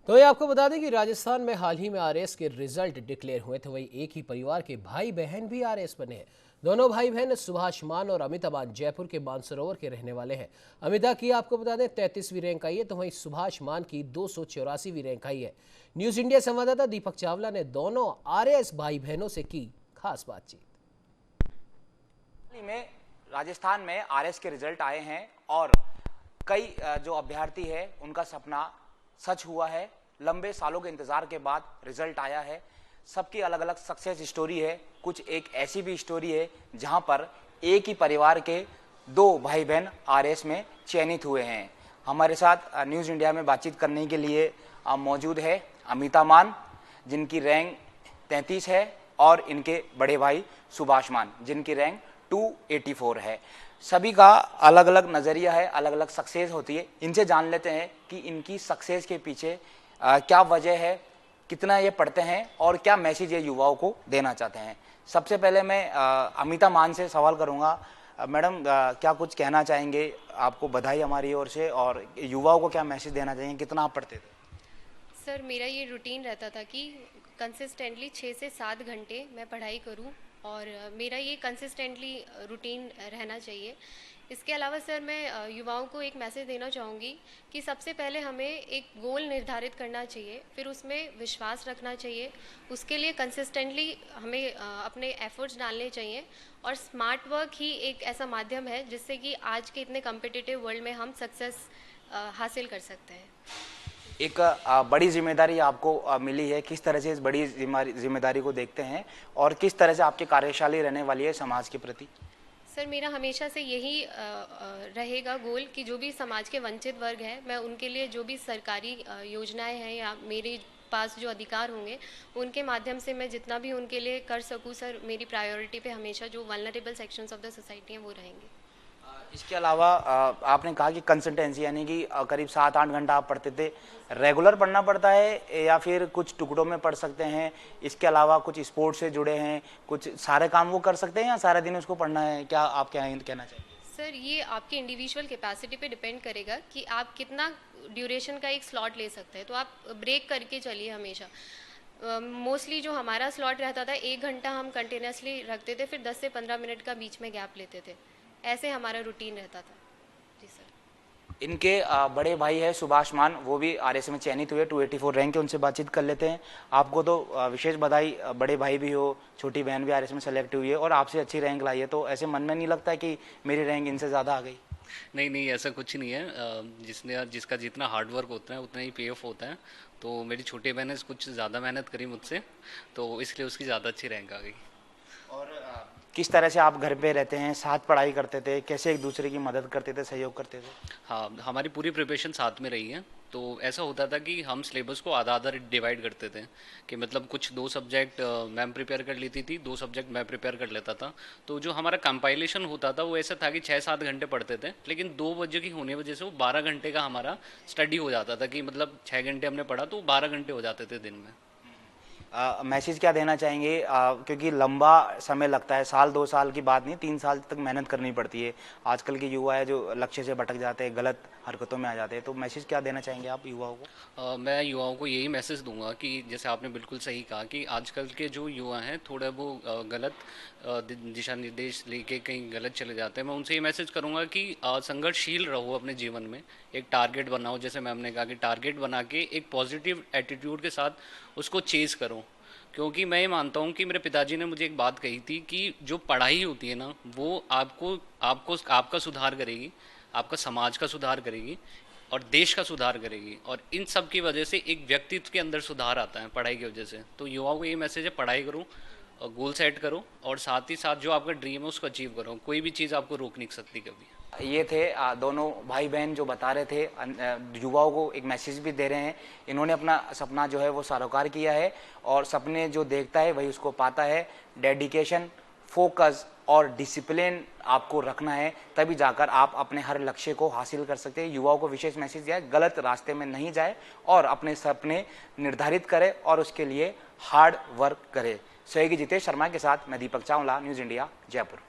तो ये आपको बता दें कि राजस्थान में हाल ही में आरएएस के रिजल्ट डिक्लेयर हुए थे। वहीं एक ही परिवार के भाई बहन भी आरएएस बने हैं। दोनों भाई बहन सुभाष मान और अमिता मान जयपुर के मानसरोवर के रहने वाले हैं। अमिता की आपको बता दें 33वीं रैंक आई है, तो वहीं सुभाष मान की 284वीं रैंक आई है। न्यूज इंडिया संवाददाता दीपक चावला ने दोनों आरएएस भाई बहनों से की खास बातचीत। में राजस्थान में आरएएस के रिजल्ट आए हैं और कई जो अभ्यर्थी है उनका सपना सच हुआ है। लंबे सालों के इंतजार के बाद रिजल्ट आया है। सबकी अलग अलग सक्सेस स्टोरी है। कुछ एक ऐसी भी स्टोरी है जहां पर एक ही परिवार के दो भाई बहन आरएएस में चयनित हुए हैं। हमारे साथ न्यूज़ इंडिया में बातचीत करने के लिए मौजूद है अमिता मान, जिनकी रैंक 33 है, और इनके बड़े भाई सुभाष मान, जिनकी रैंक 284 है। सभी का अलग अलग नज़रिया है, अलग अलग सक्सेस होती है। इनसे जान लेते हैं कि इनकी सक्सेस के पीछे क्या वजह है, कितना ये पढ़ते हैं और क्या मैसेज ये युवाओं को देना चाहते हैं। सबसे पहले मैं अमिता मान से सवाल करूंगा। मैडम, क्या कुछ कहना चाहेंगे? आपको बधाई हमारी ओर से, और युवाओं को क्या मैसेज देना चाहिए? कितना आप पढ़ते थे? सर, मेरा ये रूटीन रहता था कि कंसिस्टेंटली 6 से 7 घंटे मैं पढ़ाई करूं, और मेरा ये कंसिस्टेंटली रूटीन रहना चाहिए। इसके अलावा सर, मैं युवाओं को एक मैसेज देना चाहूँगी कि सबसे पहले हमें एक गोल निर्धारित करना चाहिए, फिर उसमें विश्वास रखना चाहिए। उसके लिए कंसिस्टेंटली हमें अपने एफर्ट्स डालने चाहिए, और स्मार्ट वर्क ही एक ऐसा माध्यम है जिससे कि आज के इतने कम्पिटिटिव वर्ल्ड में हम सक्सेस हासिल कर सकते हैं। एक बड़ी जिम्मेदारी आपको मिली है। किस तरह से इस बड़ी जिम्मेदारी को देखते हैं और किस तरह से आपकी कार्यशैली रहने वाली है समाज के प्रति? सर, मेरा हमेशा से यही रहेगा गोल कि जो भी समाज के वंचित वर्ग हैं, मैं उनके लिए जो भी सरकारी योजनाएं हैं या मेरे पास जो अधिकार होंगे, उनके माध्यम से मैं जितना भी उनके लिए कर सकूं सर, मेरी प्रायोरिटी पे हमेशा जो vulnerable sections of the society हैं वो रहेंगे। इसके अलावा आपने कहा कि कंसिस्टेंसी, यानी कि करीब 7-8 घंटा आप पढ़ते थे। रेगुलर पढ़ना पड़ता है या फिर कुछ टुकड़ों में पढ़ सकते हैं? इसके अलावा कुछ स्पोर्ट्स से जुड़े हैं, कुछ सारे काम वो कर सकते हैं या सारा दिन उसको पढ़ना है? क्या आप क्या कहना चाहिए? सर, ये आपकी इंडिविजुअल कैपेसिटी पे डिपेंड करेगा कि आप कितना ड्यूरेशन का एक स्लॉट ले सकते हैं। तो आप ब्रेक करके चलिए हमेशा। मोस्टली जो हमारा स्लॉट रहता था 1 घंटा हम कंटिन्यूसली रखते थे, फिर 10 से 15 मिनट का बीच में गैप लेते थे। ऐसे हमारा रूटीन रहता था। जी सर। इनके बड़े भाई है सुभाष मान, वो भी आरएएस में चयनित हुए, 284 रैंक के। उनसे बातचीत कर लेते हैं। आपको तो विशेष बधाई, बड़े भाई भी हो, छोटी बहन भी आरएएस में सेलेक्ट हुई है और आपसे अच्छी रैंक लाई है, तो ऐसे मन में नहीं लगता कि मेरी रैंक इनसे ज़्यादा आ गई? नहीं नहीं, ऐसा कुछ नहीं है। जिसका जितना हार्ड वर्क होता है उतना ही पे ऑफ होता है। तो मेरी छोटी बहन ने कुछ ज़्यादा मेहनत करी मुझसे, तो इसलिए उसकी ज़्यादा अच्छी रैंक आ गई। और किस तरह से आप घर पे रहते हैं, साथ पढ़ाई करते थे, कैसे एक दूसरे की मदद करते थे, सहयोग करते थे? हाँ, हमारी पूरी प्रिपरेशन साथ में रही है। तो ऐसा होता था कि हम सिलेबस को आधा आधा डिवाइड करते थे, कि मतलब कुछ 2 सब्जेक्ट मैम प्रिपेयर कर लेती थी, 2 सब्जेक्ट मैं प्रिपेयर कर लेता था। तो जो हमारा कंपाइलेशन होता था वो ऐसा था कि 6-7 घंटे पढ़ते थे, लेकिन 2 बजे की होने वजह से वो 12 घंटे का हमारा स्टडी हो जाता था, कि मतलब 6 घंटे हमने पढ़ा तो 12 घंटे हो जाते थे दिन में। मैसेज क्या देना चाहेंगे? क्योंकि लंबा समय लगता है, 1-2 साल की बात नहीं, 3 साल तक मेहनत करनी पड़ती है। आजकल के युवा है जो लक्ष्य से भटक जाते हैं, गलत हरकतों में आ जाते हैं, तो मैसेज क्या देना चाहेंगे आप युवाओं को? मैं युवाओं को यही मैसेज दूंगा कि जैसे आपने बिल्कुल सही कहा कि आजकल के जो युवा हैं थोड़ा वो गलत दिशा निर्देश लेके कहीं गलत चले जाते हैं। मैं उनसे ये मैसेज करूंगा कि संघर्षशील रहो अपने जीवन में, एक टारगेट बनाओ, जैसे मैम ने कहा कि टारगेट बना के एक पॉजिटिव एटीट्यूड के साथ उसको चेज़ करो। क्योंकि मैं ये मानता हूँ कि मेरे पिताजी ने मुझे एक बात कही थी कि जो पढ़ाई होती है ना, वो आपको आपको आपका सुधार करेगी, आपका समाज का सुधार करेगी और देश का सुधार करेगी, और इन सब की वजह से एक व्यक्तित्व के अंदर सुधार आता है पढ़ाई की वजह से। तो युवाओं को ये मैसेज है, पढ़ाई करो और गोल सेट करो, और साथ ही साथ जो आपका ड्रीम है उसको अचीव करो। कोई भी चीज़ आपको रोक नहीं सकती कभी। ये थे दोनों भाई बहन जो बता रहे थे, युवाओं को एक मैसेज भी दे रहे हैं। इन्होंने अपना सपना जो है वो साकार किया है, और सपने जो देखता है वही उसको पाता है। डेडिकेशन, फोकस और डिसिप्लिन आपको रखना है, तभी जाकर आप अपने हर लक्ष्य को हासिल कर सकते हैं। युवाओं को विशेष मैसेज दिया है, गलत रास्ते में नहीं जाए और अपने सपने निर्धारित करें और उसके लिए हार्ड वर्क करें। सहयोगी जितेश शर्मा के साथ मैं दीपक चावला, न्यूज़ इंडिया, जयपुर।